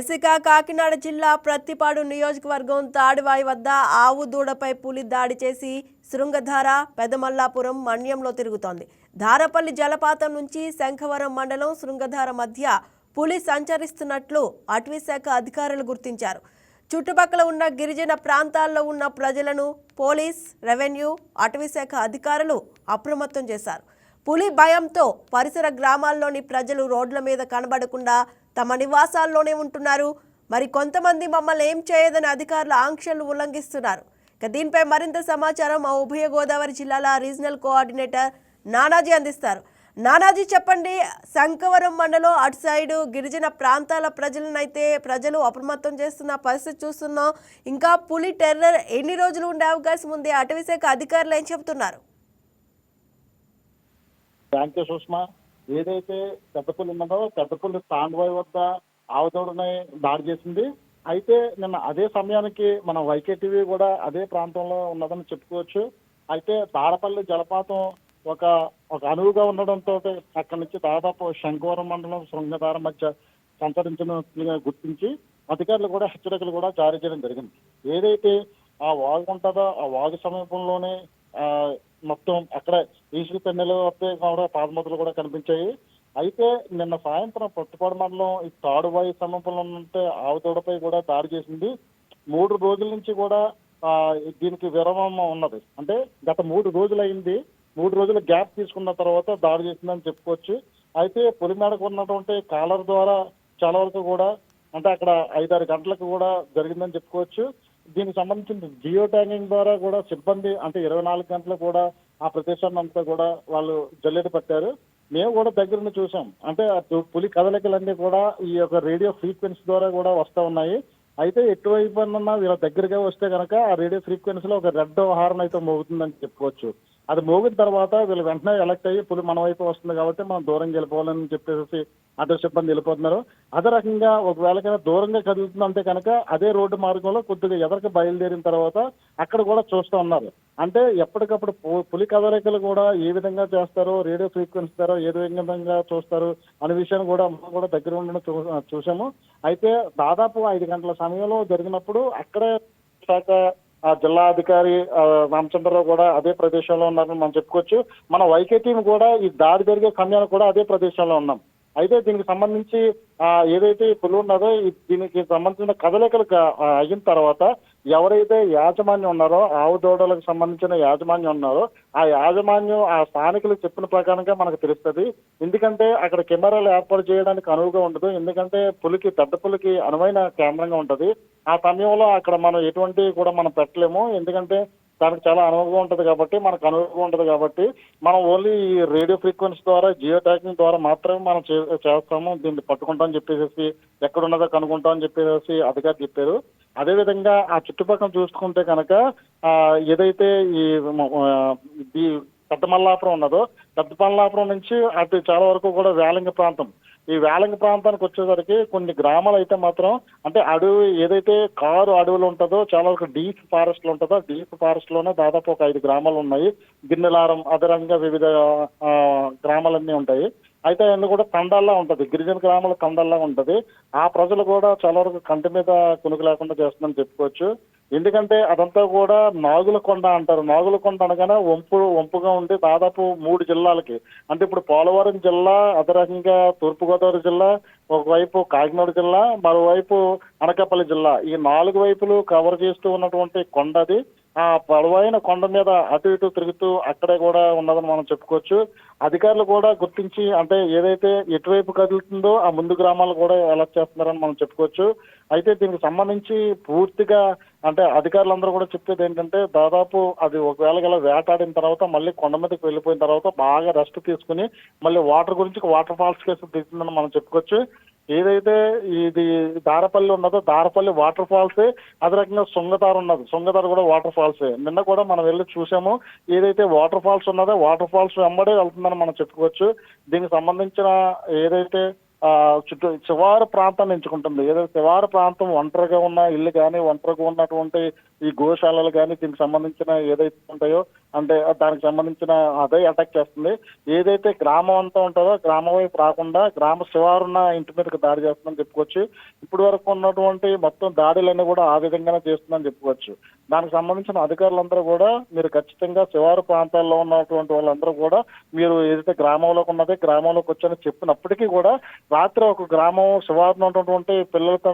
ఎసిక కాకినాడ జిల్లా ప్రత్తిపాడు నియోజకవర్గం తాడివాయి వద్ద ఆవు దూడపై పులి దాడి చేసి శృంగధార పెదమల్లాపురం మన్యంలో తిరుగుతోంది. ధారపల్లి జలపాతం నుంచి శంఖవరం మండలం శృంగధార మధ్య పులి సంచరిస్తున్నట్లు అటవీశాఖ అధికారులు గుర్తించారు. చుట్టుపక్కల ఉన్న గిరిజన ప్రాంతాల్లో ఉన్న ప్రజలను పోలీస్, రెవెన్యూ, అటవీశాఖ అధికారులు అప్రమత్తం చేశారు. పులి భయంతో పరిసర గ్రామాల్లోని ప్రజలు రోడ్ల మీద కనబడకుండా తమ నివాసాల్లోనే ఉంటున్నారు. మరి కొంతమంది మమ్మల్ని ఏం చేయదని అధికారుల ఆంక్షలు ఉల్లంఘిస్తున్నారు. దీనిపై మరింత సమాచారం మా ఉభయ గోదావరి జిల్లాల రీజనల్ కోఆర్డినేటర్ నానాజీ అందిస్తారు. నానాజీ చెప్పండి, శంఖవరం మండలం అటు సైడు గిరిజన ప్రాంతాల ప్రజలు అప్రమత్తం చేస్తున్న పరిస్థితి చూస్తున్నాం. ఇంకా పులి టెర్రర్ ఎన్ని రోజులు ఉండే అవకాశం ఉంది? అటవీశాఖ అధికారులు ఏం చెబుతున్నారు? Thank you Sushma. ఏదైతే పెద్దపల్లి ఉన్నదో పెద్దపల్లి తాండవాయి వద్ద ఆవుదోడని దాడి చేసింది. అయితే నిన్న అదే సమయానికి మన వైకే టీవీ కూడా అదే ప్రాంతంలో ఉన్నదని చెప్పుకోవచ్చు. అయితే తాడపల్లి జలపాతం ఒక అనువుగా ఉండడంతో అక్కడి నుంచి దాదాపు శంఖవరం మండలం శృంగధార మధ్య సంచరించినట్లుగా గుర్తించి అధికారులు కూడా హెచ్చరికలు కూడా జారీ చేయడం జరిగింది. ఏదైతే ఆ వాగు ఉంటుందో ఆ వాగు సమీపంలోనే మొత్తం అక్కడ ఈసులు పెన్నెలు కూడా పాదముద్రలు కూడా కనిపించాయి. అయితే నిన్న సాయంత్రం ప్రత్తిపాడు మండలం ఈ తాడువాయి సమీపంలో ఉంటే ఆవుదోడపై కూడా దాడి చేసింది. 3 రోజుల నుంచి కూడా దీనికి విరామం ఉన్నది. అంటే గత 3 రోజులు అయింది. 3 రోజుల గ్యాప్ తీసుకున్న తర్వాత దాడి చేసిందని చెప్పుకోవచ్చు. అయితే పులిమేడకు ఉన్నటువంటి కాలర్ ద్వారా చాలా వరకు కూడా అంటే అక్కడ 5-6 గంటలకు కూడా జరిగిందని చెప్పుకోవచ్చు. దీనికి సంబంధించిన జియో ట్యాగింగ్ ద్వారా కూడా సిబ్బంది అంటే 24 గంటలు కూడా ఆ ప్రదేశాన్ని అంతా కూడా వాళ్ళు జల్లెడ పట్టారు. మేము కూడా దగ్గరని చూసాం. అంటే పులి కదలికలన్నీ కూడా ఈ యొక్క రేడియో ఫ్రీక్వెన్సీ ద్వారా కూడా వస్తూ ఉన్నాయి. అయితే ఎటువైపు అన్నా వీళ్ళ దగ్గరగా వస్తే కనుక ఆ రేడియో ఫ్రీక్వెన్సీలో ఒక రెడ్ హార్న్ అయితే మోగుతుందని చెప్పుకోవచ్చు. అది మోగిన తర్వాత వీళ్ళు వెంటనే ఎలక్ట్ అయ్యి పులి మన వైపు వస్తుంది కాబట్టి మనం దూరంగా వెళ్ళిపోవాలని చెప్పేసి అటవీ సిబ్బంది వెళ్ళిపోతున్నారు. అదే రకంగా ఒకవేళ దూరంగా కదులుతుందంటే కనుక అదే రోడ్డు మార్గంలో కొద్దిగా ఎదరికి బయలుదేరిన తర్వాత అక్కడ కూడా చూస్తూ ఉన్నారు. అంటే ఎప్పటికప్పుడు పులి కదలికలు కూడా ఏ విధంగా చేస్తారో రేడియో ఫ్రీక్వెన్సీ ద్వారా ఏ విధంగా చూస్తారు అనే విషయాన్ని కూడా మనం కూడా దగ్గర ఉండడం చూసాము. అయితే దాదాపు 5 గంటల సమయంలో జరిగినప్పుడు అక్కడే శాఖ జిల్లా అధికారి రామచంద్రరావు కూడా అదే ప్రదేశంలో ఉన్నారని మనం చెప్పుకోవచ్చు. మన వైకే టీం కూడా ఈ దాడి జరిగే సమయాన్ని కూడా అదే ప్రదేశంలో ఉన్నాం. అయితే దీనికి సంబంధించి ఏదైతే పులి ఉన్నదో దీనికి సంబంధించిన కదలికలు అయిన తర్వాత ఎవరైతే యాజమాన్యం ఉన్నారో ఆవు దూడలకు సంబంధించిన యాజమాన్యం ఉన్నారో ఆ యాజమాన్యం ఆ స్థానికులు చెప్పిన ప్రకారంగా మనకు తెలుస్తుంది. ఎందుకంటే అక్కడ కెమెరాలు ఏర్పాటు చేయడానికి అనువుగా ఉండదు. ఎందుకంటే పెద్ద పులికి అనువైన కెమెరాగా ఉంటుంది. ఆ సమయంలో అక్కడ మనం ఎటువంటి కూడా మనం పెట్టలేము. ఎందుకంటే దానికి చాలా అనువుగా ఉంటుంది కాబట్టి మనకు అనువుగా ఉంటుంది కాబట్టి మనం ఓన్లీ ఈ రేడియో ఫ్రీక్వెన్సీ ద్వారా జియో ట్యాగింగ్ ద్వారా మాత్రమే మనం చేస్తాము. దీన్ని పట్టుకుంటామని చెప్పేసి ఎక్కడున్నదో కనుక్కుంటామని చెప్పేసి అధికారులు చెప్పారు. అదేవిధంగా ఆ చుట్టుపక్కల చూసుకుంటే కనుక ఏదైతే ఈ పెద్దమల్లాపురం ఉన్నదో పెద్దమల్లాపురం నుంచి అటు చాలా వరకు కూడా వేలంగి ప్రాంతం ఈ వేలంగి ప్రాంతానికి వచ్చేసరికి కొన్ని గ్రామాలు అయితే మాత్రం అంటే అడవి ఏదైతే కారు అడవులు ఉంటుందో చాలా వరకు డీప్ ఫారెస్ట్లు ఉంటుందో డీప్ ఫారెస్ట్ లోనే దాదాపు ఒక 5 గ్రామాలు ఉన్నాయి. గిన్నెలారం అదే రకంగా వివిధ గ్రామాలన్నీ ఉంటాయి. అయితే అన్ని కూడా తండాల్లా ఉంటుంది. గిరిజన గ్రామాల తండాల్లా ఉంటుంది. ఆ ప్రజలు కూడా చాలా వరకు కంటి మీద కునుకు లేకుండా చేస్తుందని చెప్పుకోవచ్చు. ఎందుకంటే అదంతా కూడా నాగుల కొండ అంటారు. నాగుల కొండ అనగానే వంపుగా ఉండి దాదాపు 3 జిల్లాలకి అంటే ఇప్పుడు పోలవరం జిల్లా అదే రకంగా తూర్పుగోదావరి జిల్లా ఒకవైపు కాకినాడ జిల్లా మరోవైపు అనకాపల్లి జిల్లా ఈ 4 వైపులు కవర్ చేస్తూ ఉన్నటువంటి కొండ అది. ఆ పొడవైన కొండ మీద అటు ఇటు తిరుగుతూ అక్కడే కూడా ఉన్నదని మనం చెప్పుకోవచ్చు. అధికారులు కూడా గుర్తించి అంటే ఏదైతే ఎటువైపు కదులుతుందో ఆ ముందు గ్రామాలు కూడా అలర్ట్ చేస్తున్నారని మనం చెప్పుకోవచ్చు. అయితే దీనికి సంబంధించి పూర్తిగా అంటే అధికారులందరూ కూడా చెప్పేది ఏంటంటే దాదాపు అది ఒకవేళ వేటాడిన తర్వాత మళ్ళీ కొండ మీదకి వెళ్ళిపోయిన తర్వాత బాగా రెస్ట్ తీసుకుని మళ్ళీ వాటర్ ఫాల్స్ కేసు దిగుతుందని మనం చెప్పుకోవచ్చు. ఏదైతే ఇది దారపల్లి ఉన్నదో దారపల్లి వాటర్ ఫాల్స్ అదే రకంగా శృంగధార ఉన్నది. శృంగధార కూడా వాటర్ ఫాల్స్ నిన్న కూడా మనం వెళ్ళి చూసాము. ఏదైతే వాటర్ ఫాల్స్ ఉన్నదో వాటర్ ఫాల్స్ వెంబడే వెళ్తుందని మనం చెప్పుకోవచ్చు. దీనికి సంబంధించిన ఏదైతే శివారు ప్రాంతాన్ని ఎంచుకుంటుంది. ఏదైతే శివారు ప్రాంతం ఒంటరిగా ఉన్న ఇల్లు కానీ ఒంటరిగా ఉన్నటువంటి ఈ గోశాలలు కానీ దీనికి సంబంధించిన ఏదైతే ఉంటాయో అంటే దానికి సంబంధించిన అదే అటాక్ చేస్తుంది. ఏదైతే గ్రామం అంతా ఉంటుందో గ్రామం వైపు రాకుండా గ్రామ శివారున్న ఇంటి మీదకి దాడి చేస్తుందని చెప్పుకోవచ్చు. ఇప్పటి వరకు ఉన్నటువంటి మొత్తం దాడులన్నీ కూడా ఆ విధంగానే చేస్తుందని చెప్పుకోవచ్చు. దానికి సంబంధించిన అధికారులందరూ కూడా మీరు ఖచ్చితంగా శివారు ప్రాంతాల్లో ఉన్నటువంటి వాళ్ళందరూ కూడా మీరు ఏదైతే గ్రామంలోకి ఉన్నది గ్రామంలోకి వచ్చని చెప్పినప్పటికీ కూడా రాత్రి ఒక గ్రామం శివారులో ఉన్నటువంటి పిల్లలతో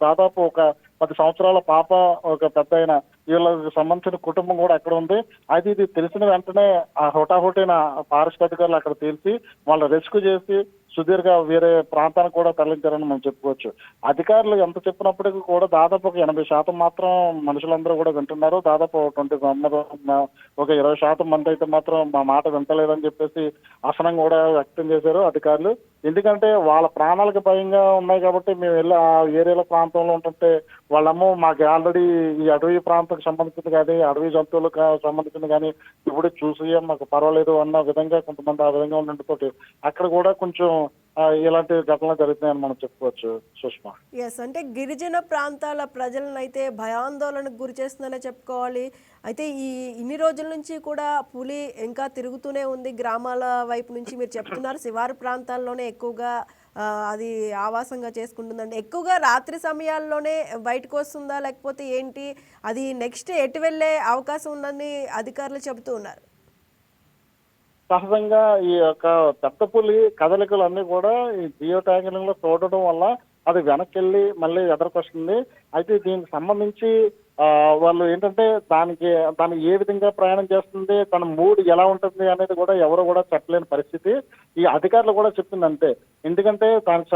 దాదాపు ఒక 10 సంవత్సరాల పాప, ఒక పెద్ద ఆయన వీళ్ళకి సంబంధించిన కుటుంబం కూడా అక్కడ ఉంది. అయితే ఇది తెలిసిన వెంటనే ఆ హుటాహుటిన ఫారెస్ట్ అధికారులు అక్కడ తెలిసి వాళ్ళు రెస్క్యూ చేసి సుదీర్ఘ వేరే ప్రాంతానికి కూడా తరలించారని మనం చెప్పుకోవచ్చు. అధికారులు ఎంత చెప్పినప్పటికీ కూడా దాదాపు ఒక 80% మాత్రం మనుషులందరూ కూడా వింటున్నారు. దాదాపు 20% మంది అయితే మాత్రం మా మాట వింటలేదని చెప్పేసి అసనం కూడా వ్యక్తం చేశారు అధికారులు. ఎందుకంటే వాళ్ళ ప్రాణాలకు భయంగా ఉన్నాయి కాబట్టి మేము వెళ్ళి ఆ ఏరియాల ప్రాంతంలో ఉంటుంటే వాళ్ళమ్మో మాకు ఆల్రెడీ ఈ అటవీ ప్రాంతానికి సంబంధించింది కానీ అటవీ జంతువులకు సంబంధించింది కానీ ఇప్పుడు చూసి మాకు పర్వాలేదు అన్న విధంగా కొంతమంది ఆ విధంగా ఉండటంతో అక్కడ కూడా కొంచెం ఇలాంటి ఘటనలు జరుగుతున్నాయని మనం చెప్పుకోవచ్చు సుష్మా. ఎస్, అంటే గిరిజన ప్రాంతాల ప్రజలను అయితే భయాందోళనకు గురి చేస్తుందనే చెప్పుకోవాలి. అయితే ఇన్ని రోజుల నుంచి కూడా పులి ఇంకా తిరుగుతూనే ఉంది గ్రామాల వైపు నుంచి. మీరు చెప్తున్నారు శివారు ప్రాంతాల్లోనే ఎక్కువగా అది ఆవాసంగా చేసుకుంటుందండి. ఎక్కువగా రాత్రి సమయాల్లోనే బయటకు వస్తుందా లేకపోతే ఏంటి, అది నెక్స్ట్ ఎటు వెళ్ళే అవకాశం ఉందని అధికారులు చెబుతూ ఉన్నారు. సహజంగా ఈ యొక్క పెద్ద పులి కదలికలు అన్ని కూడా ఈ జియో ట్యాగింగ్ లో చూడటం వల్ల అది వెనక్కి వెళ్ళి మళ్ళీ ఎదరికొస్తుంది. అయితే దీనికి సంబంధించి వాళ్ళు ఏంటంటే దాన్ని ఏ విధంగా ప్రయాణం చేస్తుంది, తన మూడ్ ఎలా ఉంటుంది అనేది కూడా ఎవరు కూడా చెప్పలేని పరిస్థితి. ఈ అధికారులు కూడా చెప్తుంది అంతే. ఎందుకంటే దానికి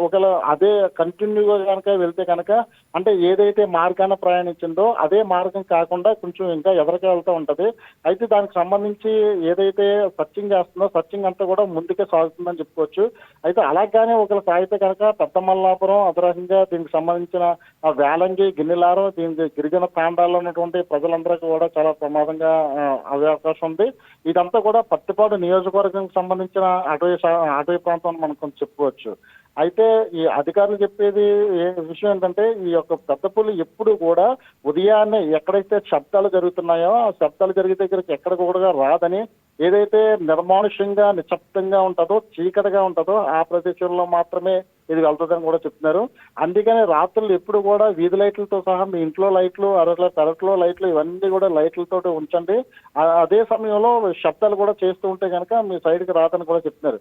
ఒకవేళ అదే కంటిన్యూగా కనుక వెళ్తే కనుక అంటే ఏదైతే మార్గాన ప్రయాణించిందో అదే మార్గం కాకుండా కొంచెం ఇంకా ఎదరికి వెళ్తూ ఉంటది. అయితే దానికి సంబంధించి ఏదైతే సర్చింగ్ చేస్తుందో సర్చింగ్ అంతా కూడా ముందుకే సాగుతుందని చెప్పుకోవచ్చు. అయితే అలాగానే ఒకవేళ సాగితే కనుక పెద్ద మల్లాపురం అదరకంగా దీనికి సంబంధించిన వేలంగి గిన్నెలారం దీనికి గిరిజన ప్రాంతాల్లో ఉన్నటువంటి ప్రజలందరికీ కూడా చాలా ప్రమాదంగా అయ్యే అవకాశం ఉంది. ఇదంతా కూడా పత్తిపాడు నియోజకవర్గానికి సంబంధించిన అటవీ ప్రాంతం అని మనం చెప్పుకోవచ్చు. అయితే ఈ అధికారులు చెప్పేది విషయం ఏంటంటే ఈ యొక్క పెద్ద పులి ఎప్పుడు కూడా ఉదయాన్నే ఎక్కడైతే శబ్దాలు జరుగుతున్నాయో ఆ శబ్దాలు జరిగే దగ్గరికి ఎక్కడ కూడా రాదని, ఏదైతే నిర్మానుష్యంగా నిశ్శబ్దంగా ఉంటుందో చీకటిగా ఉంటుందో ఆ ప్రదేశంలో మాత్రమే ఇది వెళ్తుందని కూడా చెప్తున్నారు. అందుకని రాత్రులు ఎప్పుడు కూడా వీధి లైట్లతో సహా మీ ఇంట్లో లైట్లు పెరట్లో లైట్లు ఇవన్నీ కూడా లైట్లతో ఉంచండి. అదే సమయంలో శబ్దాలు కూడా చేస్తూ ఉంటే కనుక మీ సైడ్కి రాదని కూడా చెప్తున్నారు.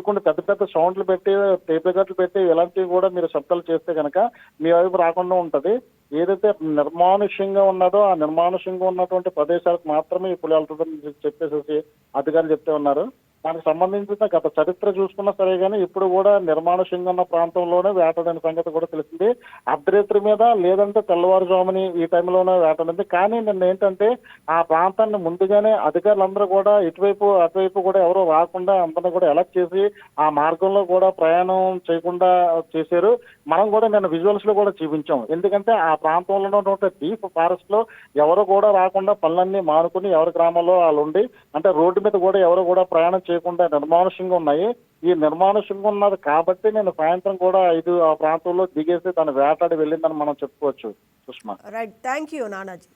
కొన్ని పెద్ద పెద్ద సౌండ్లు పెట్టి టేప్ రికార్డులు పెట్టి ఇలాంటివి కూడా మీరు శబ్దాలు చేస్తే కనుక మీ వైపు రాకుండా ఉంటది. ఏదైతే నిర్మానుష్యంగా ఉన్నదో ఆ నిర్మానుష్యంగా ఉన్నటువంటి ప్రదేశాలకు మాత్రమే ఈ పులి వెళ్తుందని చెప్పేసి అధికారులు చెప్తే ఉన్నారు. దానికి సంబంధించిన గత చరిత్ర చూసుకున్నా సరే కానీ ఇప్పుడు కూడా నిర్మానుష్యంగా ఉన్న ప్రాంతంలోనే వేటాడిన సంగతి కూడా తెలిసింది. అర్ధరాత్రి మీద లేదంటే తెల్లవారుజాముని ఈ టైంలోనే వేటాడింది. కానీ నిన్న ఏంటంటే ఆ ప్రాంతాన్ని ముందుగానే అధికారులందరూ కూడా ఇటువైపు అటువైపు కూడా ఎవరు రాకుండా అందరినీ కూడా ఎలక్ట్ చేసి ఆ మార్గంలో కూడా ప్రయాణం చేయకుండా చేశారు. మనం కూడా నిన్న విజువల్స్ లో కూడా చూపించాం. ఎందుకంటే ఆ ప్రాంతంలో ఉన్నటువంటి డీప్ ఫారెస్ట్ లో ఎవరు కూడా రాకుండా పనులన్నీ మానుకుని ఎవరి గ్రామాల్లో వాళ్ళు ఉండి అంటే రోడ్డు మీద కూడా ఎవరు కూడా ప్రయాణం చేయకుండా నిర్మానుష్యంగా ఉన్నాయి. ఈ నిర్మానుష్యంగా ఉన్నది కాబట్టి నేను సాయంత్రం కూడా 5 ఆ ప్రాంతంలో దిగేసి దాన్ని వేటాడి వెళ్ళిందని మనం చెప్పుకోవచ్చు Sushma. Right, thank you Nanaji.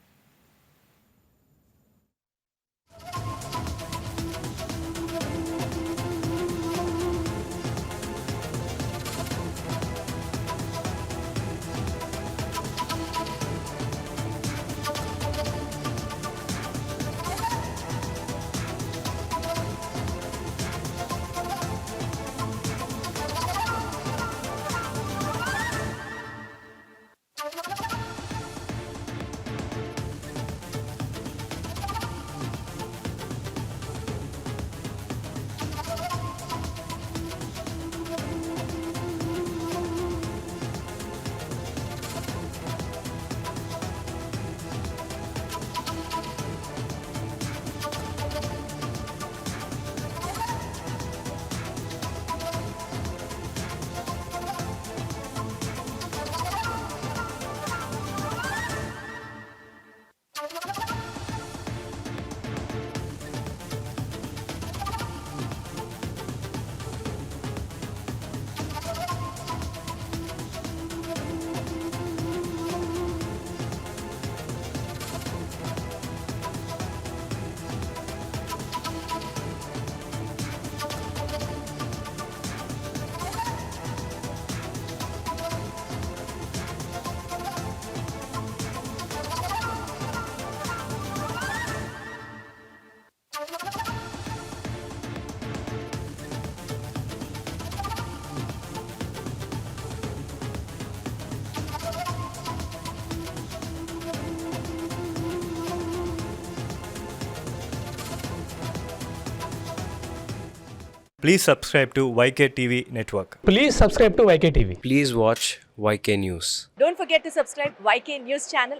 Please subscribe to YK TV Network. Please subscribe to YK TV. Please watch YK News. Don't forget to subscribe YK News channel